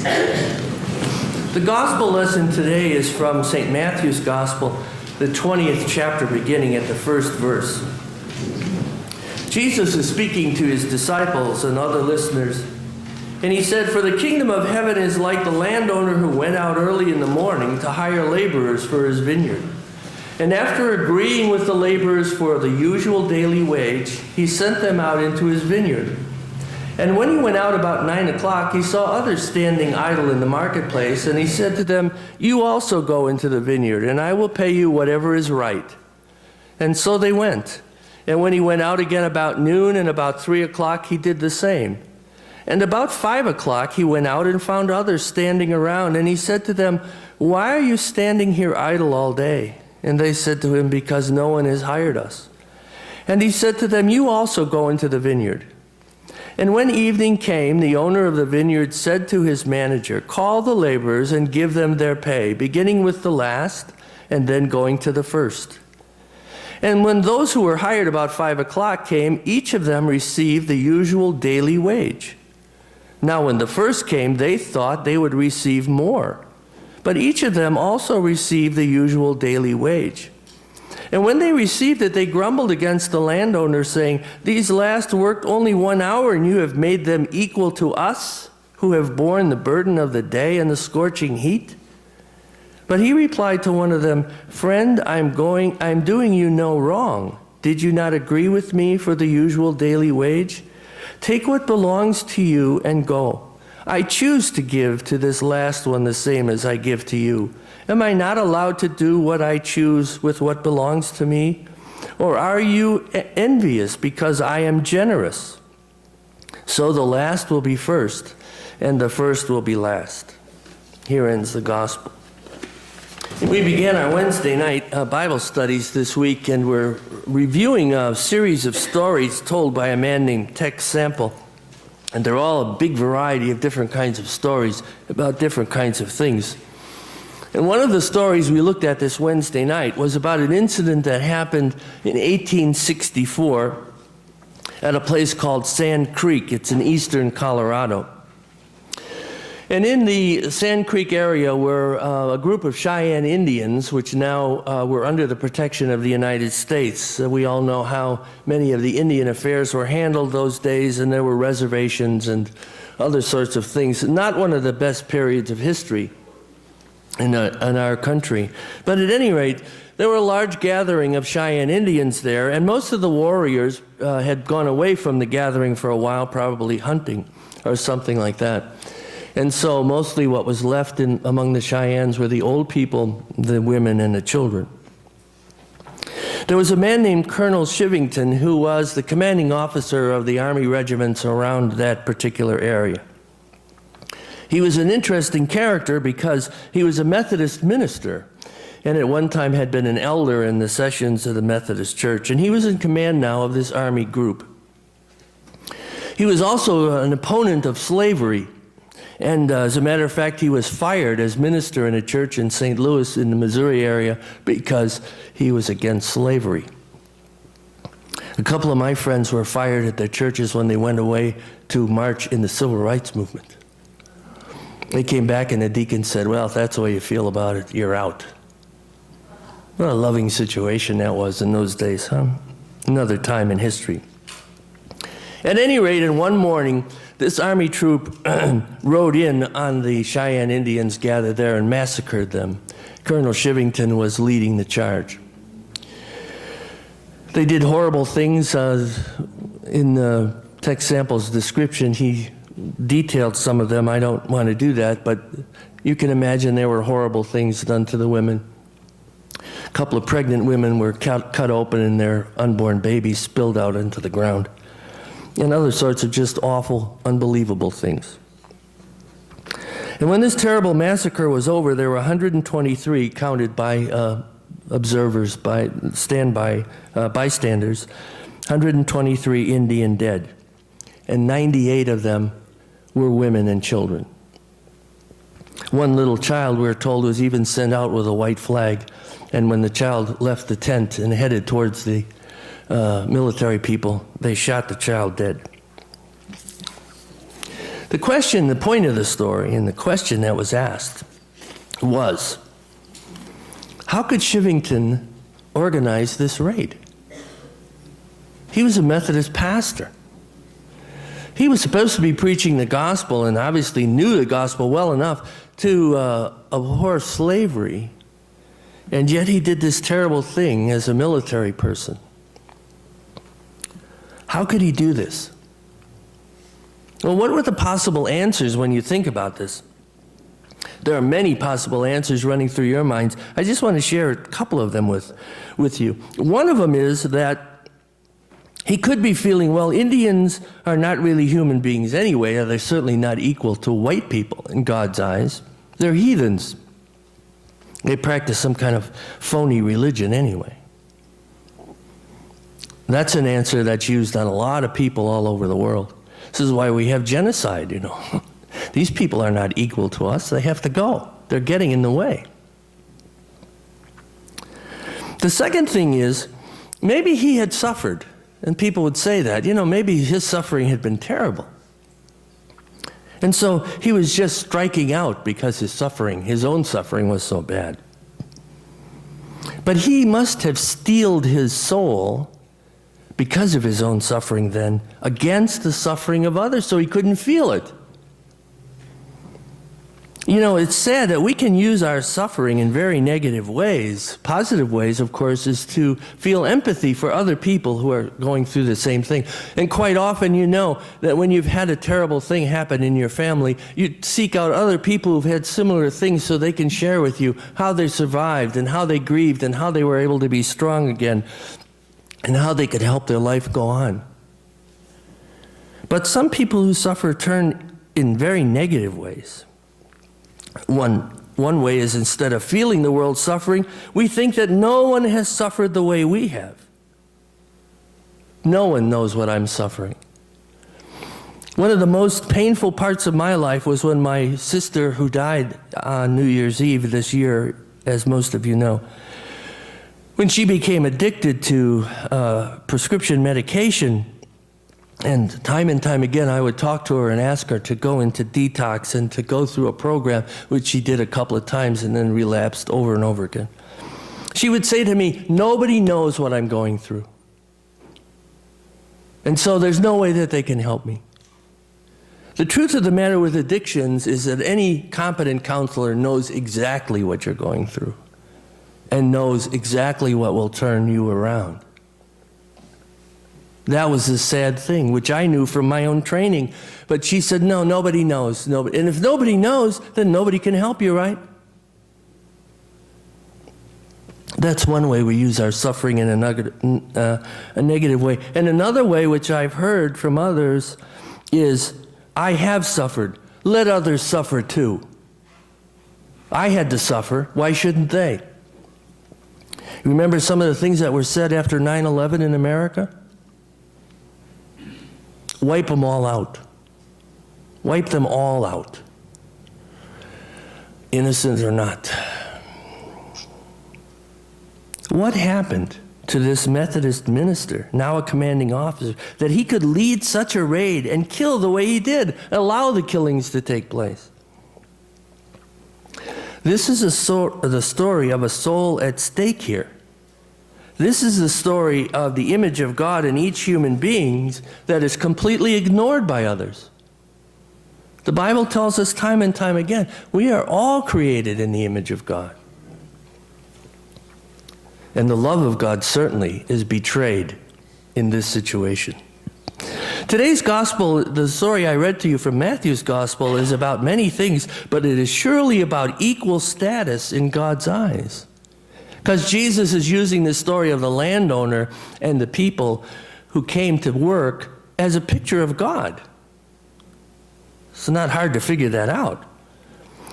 The gospel lesson today is from St. Matthew's Gospel, the 20th chapter, beginning at the first verse. Jesus is speaking to his disciples and other listeners, and he said, "For the kingdom of heaven is like the landowner who went out early in the morning to hire laborers for his vineyard. And after agreeing with the laborers for the usual daily wage, he sent them out into his vineyard. And when he went out about 9 o'clock, he saw others standing idle in the marketplace, and he said to them, 'You also go into the vineyard, and I will pay you whatever is right.' And so they went. And when he went out again about noon and about 3 o'clock, he did the same. And about 5 o'clock, he went out and found others standing around, and he said to them, 'Why are you standing here idle all day?' And they said to him, 'Because no one has hired us.' And he said to them, 'You also go into the vineyard.' And when evening came, the owner of the vineyard said to his manager, 'Call the laborers and give them their pay, beginning with the last and then going to the first.' And when those who were hired about 5 o'clock came, each of them received the usual daily wage. Now when the first came, they thought they would receive more, but each of them also received the usual daily wage. And when they received it, they grumbled against the landowner, saying, 'These last worked only 1 hour, and you have made them equal to us, who have borne the burden of the day and the scorching heat?' But he replied to one of them, 'Friend, I'm doing you no wrong. Did you not agree with me for the usual daily wage? Take what belongs to you and go. I choose to give to this last one the same as I give to you. Am I not allowed to do what I choose with what belongs to me? Or are you envious because I am generous? So the last will be first, and the first will be last.'" Here ends the gospel. We began our Wednesday night Bible studies this week, and we're reviewing a series of stories told by a man named Tex Sample. And they're all a big variety of different kinds of stories about different kinds of things. And one of the stories we looked at this Wednesday night was about an incident that happened in 1864 at a place called Sand Creek. It's in eastern Colorado. And in the Sand Creek area were a group of Cheyenne Indians, which now were under the protection of the United States. We all know how many of the Indian affairs were handled those days, and there were reservations and other sorts of things. Not one of the best periods of history in our country. But at any rate, there were a large gathering of Cheyenne Indians there, and most of the warriors had gone away from the gathering for a while, probably hunting or something like that. And so mostly what was left among the Cheyennes were the old people, the women, and the children. There was a man named Colonel Shivington who was the commanding officer of the Army regiments around that particular area. He was an interesting character because he was a Methodist minister, and at one time had been an elder in the sessions of the Methodist Church, and he was in command now of this army group. He was also an opponent of slavery, and as a matter of fact, he was fired as minister in a church in St. Louis in the Missouri area because he was against slavery. A couple of my friends were fired at their churches when they went away to march in the Civil Rights Movement. They came back and the deacon said, "Well, if that's the way you feel about it, you're out." What a loving situation that was in those days, huh? Another time in history. At any rate, in one morning, this army troop rode in on the Cheyenne Indians gathered there and massacred them. Colonel Shivington was leading the charge. They did horrible things. In Tex Sample's description, he detailed some of them. I don't want to do that, but you can imagine there were horrible things done to the women. A couple of pregnant women were cut open and their unborn babies spilled out into the ground. And other sorts of just awful, unbelievable things. And when this terrible massacre was over, there were 123 counted by observers, by bystanders, 123 Indian dead, and 98 of them were women and children. One little child, we're told, was even sent out with a white flag, and when the child left the tent and headed towards the military people, they shot the child dead. The point of the story, and the question that was asked was, how could Shivington organize this raid? He was a Methodist pastor. He was supposed to be preaching the gospel and obviously knew the gospel well enough to abhor slavery, and yet he did this terrible thing as a military person. How could he do this? Well, what were the possible answers when you think about this? There are many possible answers running through your minds. I just want to share a couple of them with you. One of them is that he could be feeling, well, Indians are not really human beings anyway. They're certainly not equal to white people in God's eyes. They're heathens. They practice some kind of phony religion anyway. That's an answer that's used on a lot of people all over the world. This is why we have genocide, you know. These people are not equal to us. They have to go. They're getting in the way. The second thing is, maybe he had suffered. And people would say that, maybe his suffering had been terrible. And so he was just striking out because his own suffering was so bad. But he must have steeled his soul because of his own suffering then against the suffering of others, so he couldn't feel it. It's sad that we can use our suffering in very negative ways. Positive ways, of course, is to feel empathy for other people who are going through the same thing. And quite often you know that when you've had a terrible thing happen in your family, you seek out other people who've had similar things so they can share with you how they survived and how they grieved and how they were able to be strong again and how they could help their life go on. But some people who suffer turn in very negative ways. One way is, instead of feeling the world's suffering, we think that no one has suffered the way we have. No one knows what I'm suffering. One of the most painful parts of my life was when my sister, who died on New Year's Eve this year, as most of you know, when she became addicted to prescription medication. And time again, I would talk to her and ask her to go into detox and to go through a program, which she did a couple of times and then relapsed over and over again. She would say to me, nobody knows what I'm going through. And so there's no way that they can help me. The truth of the matter with addictions is that any competent counselor knows exactly what you're going through and knows exactly what will turn you around. That was the sad thing, which I knew from my own training. But she said, no, nobody knows. Nobody. And if nobody knows, then nobody can help you, right? That's one way we use our suffering in a negative way. And another way, which I've heard from others, is, I have suffered. Let others suffer too. I had to suffer. Why shouldn't they? You remember some of the things that were said after 9/11 in America? Wipe them all out. Wipe them all out. Innocent or not. What happened to this Methodist minister, now a commanding officer, that he could lead such a raid and kill the way he did, allow the killings to take place? This is the story of a soul at stake here. This is the story of the image of God in each human being that is completely ignored by others. The Bible tells us time and time again, we are all created in the image of God. And the love of God certainly is betrayed in this situation. Today's gospel, the story I read to you from Matthew's gospel, is about many things, but it is surely about equal status in God's eyes. Because Jesus is using the story of the landowner and the people who came to work as a picture of God. It's not hard to figure that out.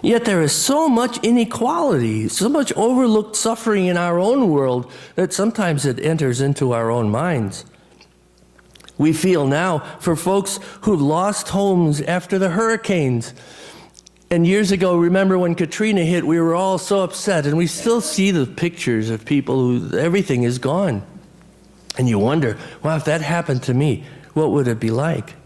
Yet there is so much inequality, so much overlooked suffering in our own world that sometimes it enters into our own minds. We feel now for folks who've lost homes after the hurricanes. And years ago, remember when Katrina hit, we were all so upset, and we still see the pictures of people who everything is gone. And you wonder, well, if that happened to me, what would it be like?